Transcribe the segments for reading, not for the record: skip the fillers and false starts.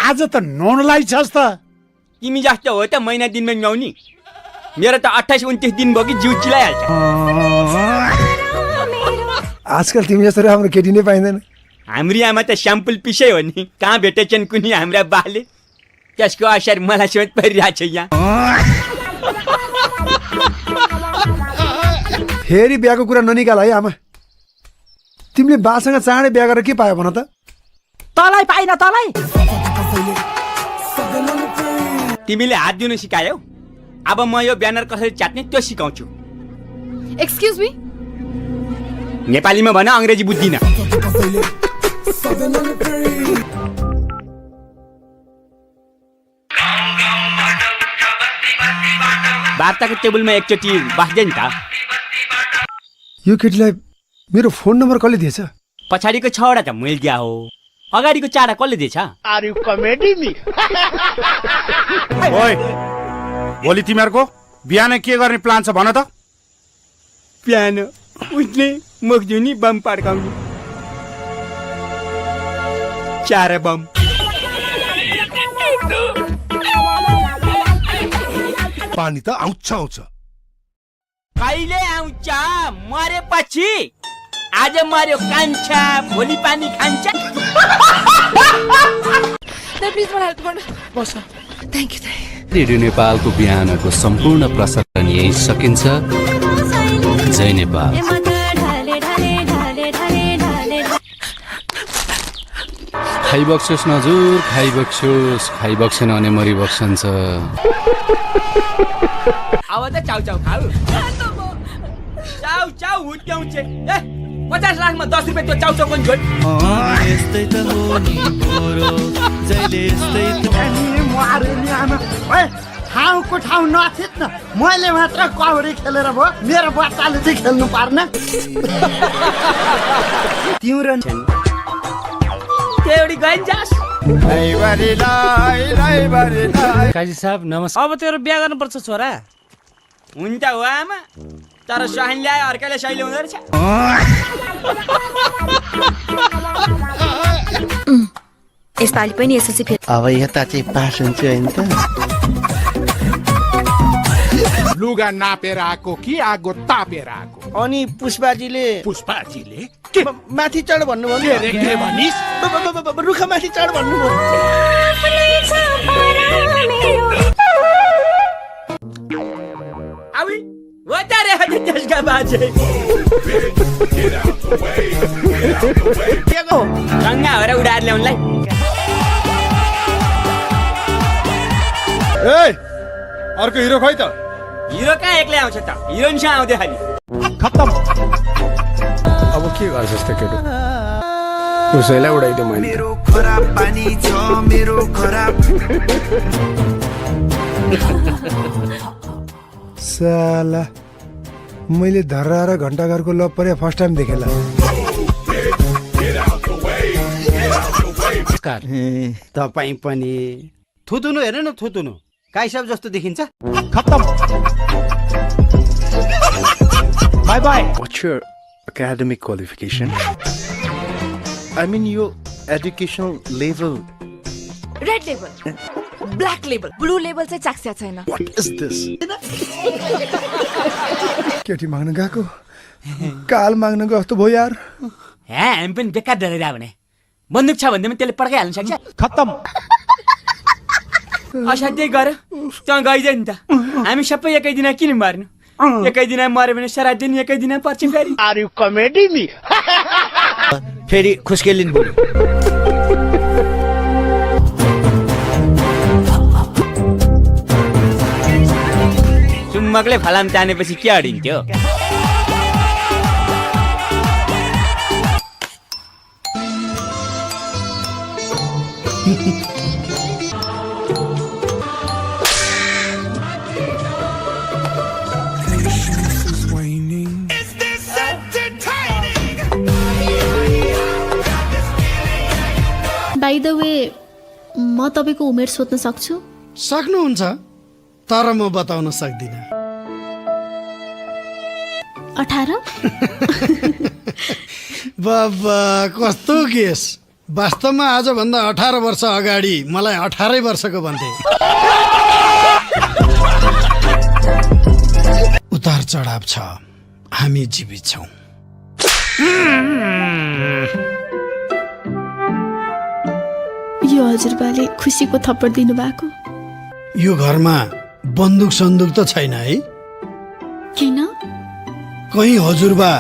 आज त नौनलाई छस् त। तिमी जस्तो हो त महिना दिनमा नुहाउने। मेरो त 28-29 दिन भयो कि जिउ चिलाइहाल्छ। आजकल तिमी जस्तो राम्रो केटी नै पाइँदैन। हाम्रो आमा त स्याम्पल पिसै हो नि। कहाँ भेटेछन् कुनै हाम्रा बाले। त्यसको असर मलाई सोच परिरहेको छ यहाँ। फेरि बिहाको कुरा ननिकाल है आमा। तिमीले बासँग चाँडै बिहा गरेर के पायो भन त? तँलाई पाइन तँलाई। तिमीले हात दिनु सिकायौ। अब म यो ब्यानर कसरी च्यात्ने त्यो सिकाउँछु। Excuse me. नेपालीमा भन, अंग्रेजी बुझ्दिन। वार्ताको टेबलमा एकचोटि बस्दै नि त। यो केटीलाई मेरो फोन नम्बर कसले दिएछ? पछाडिको 6वटा त मैले दिया हो, अगाडिको 4 कसले दिएछ? Are you comedy me? ओइ, भोलि तिमीहरूको बिहान के गर्ने प्लान छ भन त? बिहान उठ्ने, मुख धुने, बम पड्काउने। 4 बम। पानी त आउँछ। कहिले आउँछ? मरेपछि। आज मर्यो कान्छा, भोलि पानी खान्छ। प्लिज मलाई हेल्प गर्नु। बस। Thank you. रेडियो नेपालको बिहानको सम्पूर्ण प्रसारण यही सकिन्छ। जय नेपाल। खाइबक्सोस् नजुर, खाइबक्सेन भने मरिबक्सन्छ। अब त चाउ चाउ खाऊ। चाउ चाउ हुट्याउँछ। 50 लाखमा 10 रुपियाँ त्यो चाउ चाउको झोल। यस्तै त हो नि पोरो, जहिले यस्तै त। मारे नि आमा। ओए ठाउँको ठाउँ नथित न। मैले मात्र कौडी खेलेर भयो, मेरो बच्चाले चाहिँ खेल्नु पर्न। तिम्रो एउटी गइन्जास। काजी साहब नमस्कार। अब तेरो बिहा गर्नुपर्छ छोरा। हुन्छ हो आमा, तर सहान ल्याए अर्काले सही हुँदो रहेछ। यसपालि पनि एसएलसी फेल। अब यता चाहिँ पास हुन्छ हैन त? लुगा नापेर आएको कि आगो तापेर आएको? अनि पुष्पाजीले के माथि चढ भन्नुभयो। के भनिस्? रुख माथि चढ भन्नुभयो। आवी वतारे हटे त्यसका बाजे। के गो? रंगा भएर उडाएर ल्याउनलाई। ए, अर्को हिरो खोइ त। हिरो कहाँ एक्लै आउँछ त? हिरोइनसँग आउँदै खाली। खत्तम। अब के गर्छस् त केटो? उसैलाई उडाइदियो मैले। मेरो खराब पानी छ, मेरो खराब। साला मैले धर्रा र घण्टाघरको लभ परे फर्स्ट टाइम देखेला। तपाईँ पनि थुतुनु हेर्नु न, थुतुनु काइसाब जस्तो देखिन्छ। खत्तम। Bye bye. What's your academic qualification? I mean your educational level. Red label, black label, blue label चाहिँ चाख्या छैन। What is this? केटी माग्न गएको काल माग्न गएको भयो यार। हामी पनि बेकार डरेर भने बन्दुक छ भन्दैमा त्यसले पड्काइहाल्नु सक्छ। खत्तम। असाध्यै गर त्यहाँ गइदियो नि त। हामी सबै एकै दिन किन मर्नु? एकै दिन मर्यो भने सारा दिन एकै दिन पर्छ फेरि। Are you comedy me? फेरि खुस्केलिन बोल्यो। चुम्बकले फलाम तानेपछि के अडिन्थ्यो? बाइ द वे, म तपाईँको उमेर सोध्न सक्छु? सक्नुहुन्छ, तर म बताउन सक्दिनँ। 18? बाबा कस्तो केस। वास्तवमा आजभन्दा 18 वर्ष अगाडि मलाई 18 वर्षको भन्थे। उतार चढाव छ, हामी जीवित छौँ। यो हजुरबाले खुसीको थप्पड दिनुभएको यो घरमा बन्दुक सन्दुक त छैन है? किन? कहीँ हजुरबा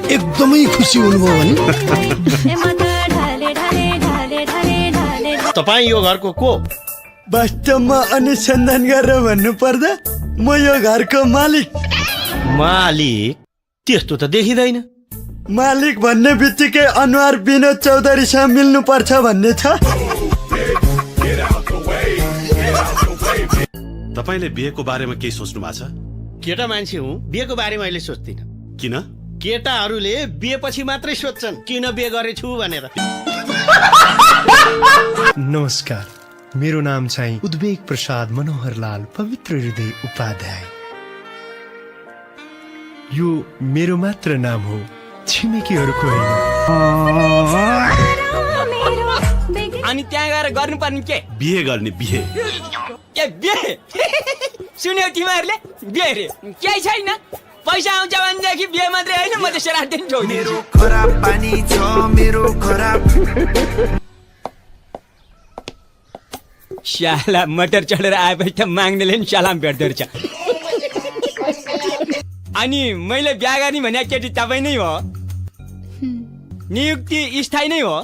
एकदमै खुसी हुनुभयो भने? तपाईँ यो घरको को? वास्तवमा अनुसन्धान गरेर भन्नु पर्दा म यो घरको मालिक। मालिक? त्यस्तो त देखिँदैन। मालिक भन्ने बित्तिकै अनुहार विनोद चौधरीसँग मिल्नु पर्छ भन्ने छ। तपाईँले बिहेको बारेमा केही सोच्नु भएको छ? केटा मान्छे हुँ, बिहेको बारेमा अहिले सोच्दिनँ। किन? केटाहरूले बिहेपछि मात्रै सोध्छन् किन बिहे गरेछु भनेर। नमस्कार, मेरो नाम चाहिँ उद्वेग प्रसाद मनोहरलाल पवित्र हृदय उपाध्याय। यो मेरो मात्र नाम हो, छिमेकीहरूको होइन। अनि त्यहाँ गएर गर्नुपर्ने के? बिहे गर्ने, बिहे। के बिहे? सुन्यौ तिमीहरूले? बिहे रे केही छैन। पैसा आउँछ भनेदेखि बिहे मात्रै होइन, म त श्राद्ध पनि छोड्दिन्छु। खराब पानी छ मेरो खराब। शाला मटर चढेर आएपछि त माग्नेले नि सलाम भेट्दो रहेछ। अनि मैले बिहा गर्ने भने केटी तपाईँ नै हो? नियुक्ति स्थायी नै हो?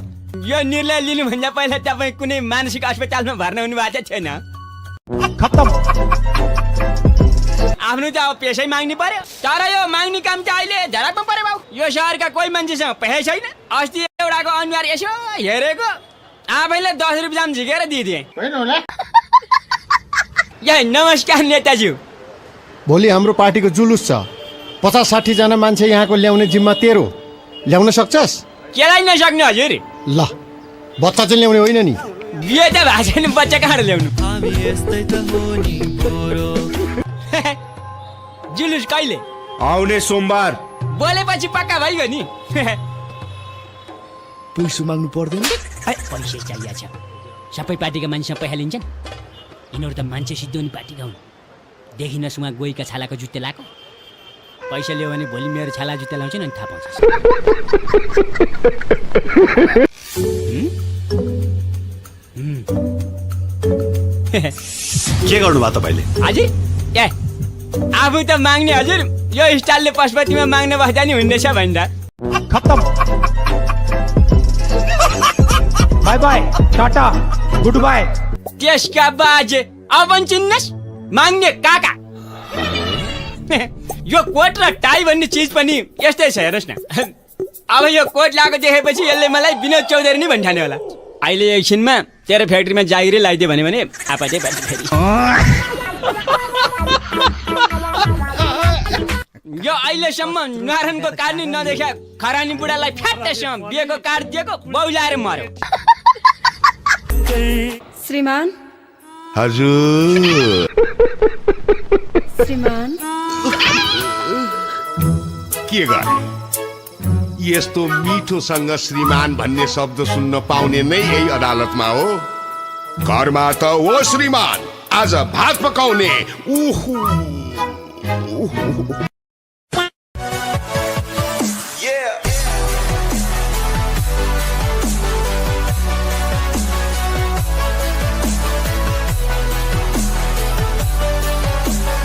यो निर्णय लिनुभन्दा पहिला तपाईँ कुनै मानसिक अस्पतालमा भर्ना हुनु भएको छैन? आफ्नो त अब पैसै माग्नु पर्यो। तर यो माग्ने काम त अहिले झडकमा पर्यो बाउ। यो सहरका कोही मान्छेसँग पैसै छैन। अस्ति एउटाको अनुहार यसो हेरेको आफैले 10 रुपियाँ झिकेर दिइदिए। नमस्कार नेताज्यू। भोलि हाम्रो पार्टीको जुलुस छ, 50-60 जना मान्छे यहाँको ल्याउने जिम्मा तेरो। ल्याउन सक्छस्? केलाई नसक्ने हजुर? ल, बच्चा चाहिँ ल्याउने होइन नि। बिहे त भएको छैन, बच्चा कहाँ ल्याउनु? जुलुस कहिले? आउने सोमबार। बोलेपछि पक्का भइगयो नि। पैसा माग्नु पर्दैन? पैसा चाहिएको छ। सबै पार्टीका मान्छेसँग पैसा लिन्छन्। यिनीहरू त मान्छे सिद्धिउने पार्टीका हुन्। देखि नसुमा गोहीका छालाको जुत्ते लाएको। पैसा ल्यायो भने भोलि मेरो छाला जुत्ता लाउँछ नि, थाहा पाउँछ। के गर्नुभयो तपाईँले? हजुर ए आफू त माग्ने हजुर, यो स्टाइलले पशुपतिमा माग्न बस्दा नि हुँदैछ भन्दा। खत्तम। By by, Tata, good by. त्यसका बाजे अब चिन्नस् माग्ने काका। यो कोट र टाई भन्ने चिज पनि यस्तै छ, हेर्नुहोस् न। अब यो कोट लगाएको देखेपछि यसले मलाई विनोद चौधरी नै भन्ठाने होला। अहिले एकछिनमा तेरो फ्याक्ट्रीमा जागिरै लगाइदियो भने आपतै पर्छ फेरि। यो अहिलेसम्म नारायणको कार्ड नदेखा खरानी बुढालाई फ्याट्टैसँग बिहेको कार्ड दिएको बौलाएर मर्यो। श्रीमान। हजुर। श्रीमान। के गर्ने? यस्तो मिठोसँग श्रीमान भन्ने शब्द सुन्न पाउने नै यही अदालतमा हो। घरमा त हो श्रीमान, आज भात पकाउने। उहु